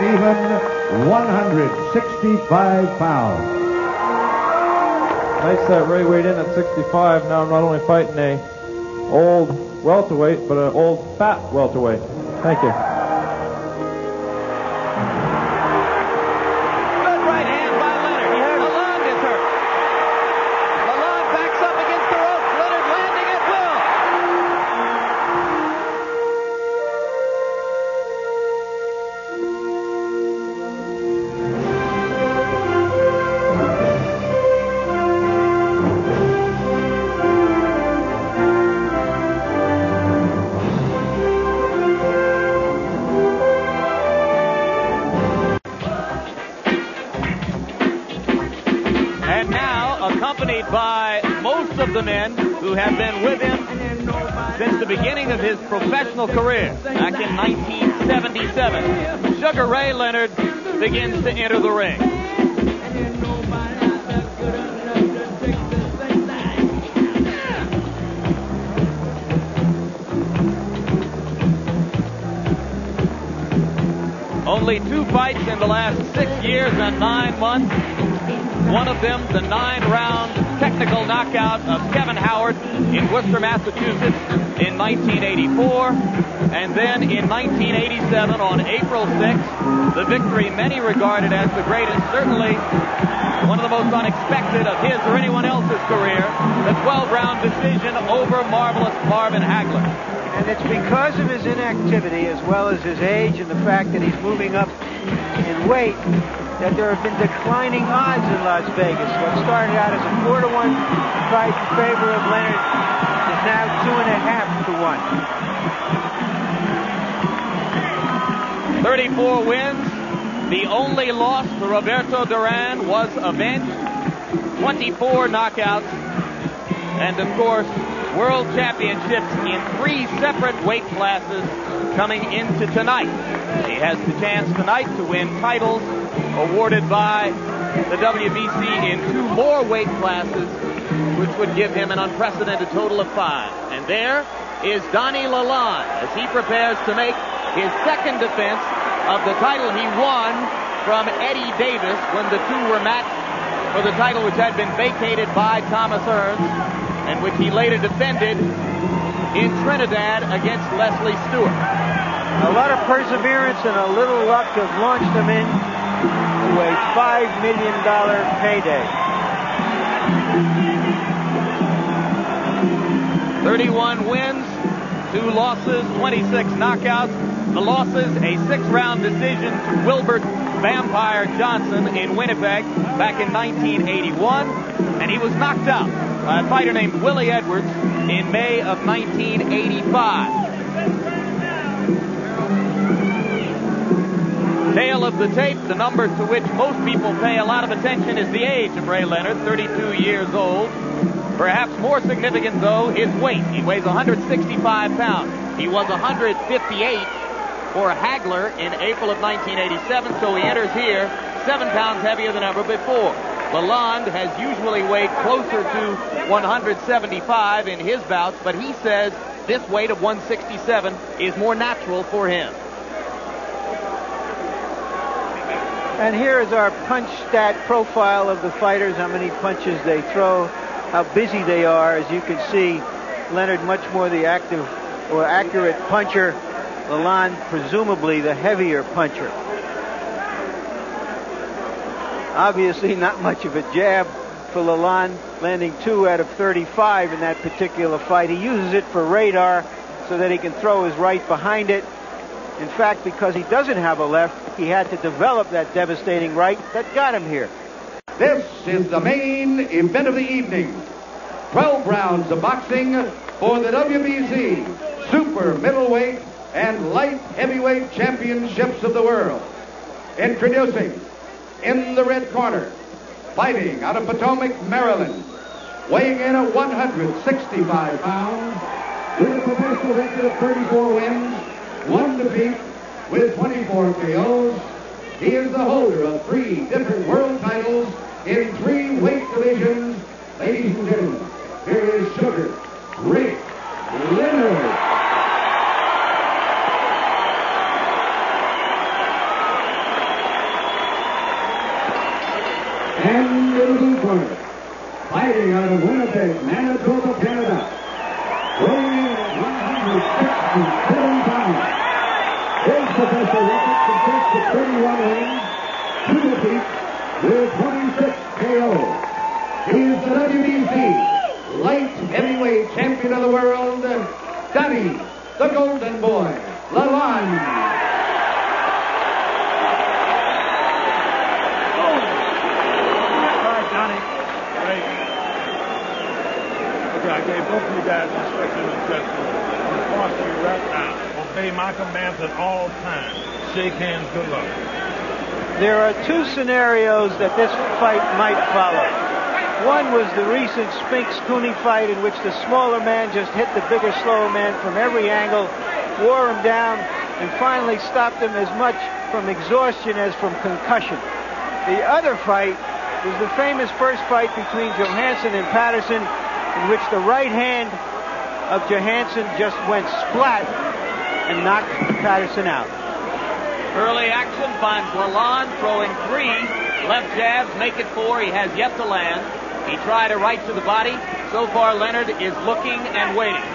even 165 pounds. Makes that Ray weight in at 65. Now I'm not only fighting a old welterweight, but an old fat welterweight. Thank you. Good right hand by Leonard. Lalonde is hurt. Lalonde backs up against the ropes. Leonard landing at will. Accompanied by most of the men who have been with him since the beginning of his professional career, back in 1977. Sugar Ray Leonard begins to enter the ring. Only 2 fights in the last 6 years and 9 months. One of them, the 9-round technical knockout of Kevin Howard in Worcester, Massachusetts in 1984. And then in 1987, on April 6th, the victory many regarded as the greatest, certainly one of the most unexpected of his or anyone else's career, the 12-round decision over Marvelous Marvin Hagler. And it's because of his inactivity, as well as his age and the fact that he's moving up in weight, that there have been declining odds in Las Vegas. What started out as a 4-to-1 fight in favor of Leonard is now 2.5 to 1. 34 wins. The only loss to Roberto Duran was avenged. 24 knockouts. And of course, world championships in 3 separate weight classes coming into tonight. He has the chance tonight to win titles awarded by the WBC in 2 more weight classes, which would give him an unprecedented total of 5. And there is Donnie Lalonde as he prepares to make his second defense of the title he won from Eddie Davis when the two were matched for the title which had been vacated by Thomas Hearns and which he later defended in Trinidad against Leslie Stuart. A lot of perseverance and a little luck have launched him in to a $5 million payday. 31 wins, 2 losses, 26 knockouts. The losses, a 6-round decision to Wilbert Vampire Johnson in Winnipeg back in 1981. And he was knocked out by a fighter named Willie Edwards in May of 1985. Tail of the tape, the number to which most people pay a lot of attention is the age of Ray Leonard, 32 years old. Perhaps more significant, though, his weight. He weighs 165 pounds. He was 158 for Hagler in April of 1987, so he enters here 7 pounds heavier than ever before. Lalonde has usually weighed closer to 175 in his bouts, but he says this weight of 167 is more natural for him. And here is our punch stat profile of the fighters, how many punches they throw, how busy they are. As you can see, Leonard much more the active or accurate puncher, Lalonde presumably the heavier puncher. Obviously not much of a jab for Lalonde, landing 2 out of 35 in that particular fight. He uses it for radar so that he can throw his right behind it. In fact, because he doesn't have a left, he had to develop that devastating right that got him here. This is the main event of the evening. 12 rounds of boxing for the WBC Super Middleweight and Light Heavyweight Championships of the world. Introducing, in the red corner, fighting out of Potomac, Maryland, weighing in at 165 pounds, with a professional record of 34 wins, 1 defeat, with 24 KOs. He is the holder of 3 different world titles in 3 weight divisions. Ladies and gentlemen, here is Sugar Ray Leonard. And in the blue corner, fighting out of Winnipeg, Manitoba, Canada, weighing in at 167 pounds. His professional record consists of 31 wins, 2 defeats, with 26 KO. He is the WBC light heavyweight champion of the world, Donnie, the Golden Boy, Lalonde. I gave both of you guys instructions in dressing room. I'm costing you right now. Obey my commands at all times. Shake hands, good luck. There are 2 scenarios that this fight might follow. One was the recent Spinks-Cooney fight in which the smaller man just hit the bigger, slower man from every angle, wore him down, and finally stopped him as much from exhaustion as from concussion. The other fight was the famous first fight between Johansson and Patterson, in which the right hand of Johansson just went splat and knocked Patterson out. Early action finds Lalonde throwing 3 left jabs, make it 4. He has yet to land. He tried a right to the body. So far, Leonard is looking and waiting.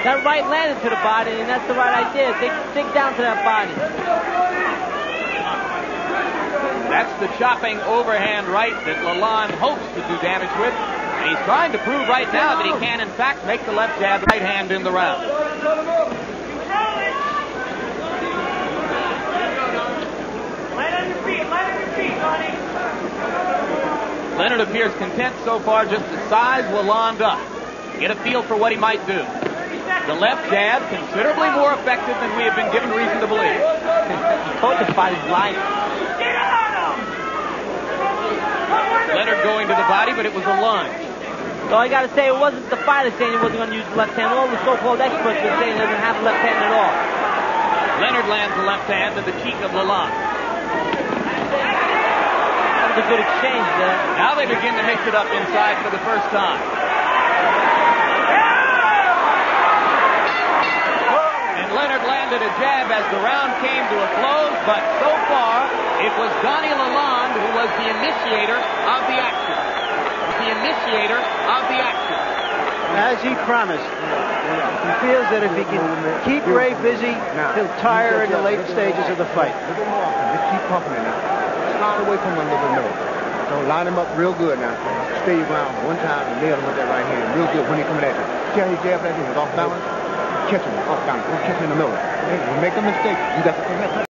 That right landed to the body, and that's the right idea. Dig down to that body. That's the chopping overhand right that Lalonde hopes to do damage with. And he's trying to prove right now that he can, in fact, make the left jab right hand in the round. Leonard appears content so far just to size Lalonde up. Get a feel for what he might do. The left jab, considerably more effective than we have been given reason to believe. He told the fight his life. Leonard going to the body, but it was a lunge. So I got to say, it wasn't the fighter saying he wasn't going to use the left hand. All the so-called experts were saying he doesn't have the left hand at all. Leonard lands the left hand to the cheek of Lalonde. That was a good exchange there. Now they begin to mix it up inside for the first time. And Leonard landed a jab as the round came to a close, but so far it was Donnie Lalonde who was the initiator of the action. As he promised, he feels that if he can keep Ray busy, he'll tire in the late stages of the fight. Just keep pumping it now. Slide away from him a little bit more. So line him up real good now. Stay your ground one time and nail him with that right hand. Real good when he coming at you. See how he jab that? He's off balance. Catch him off balance. Don't catch him in the middle. Hey, when you make a mistake, you got to correct him.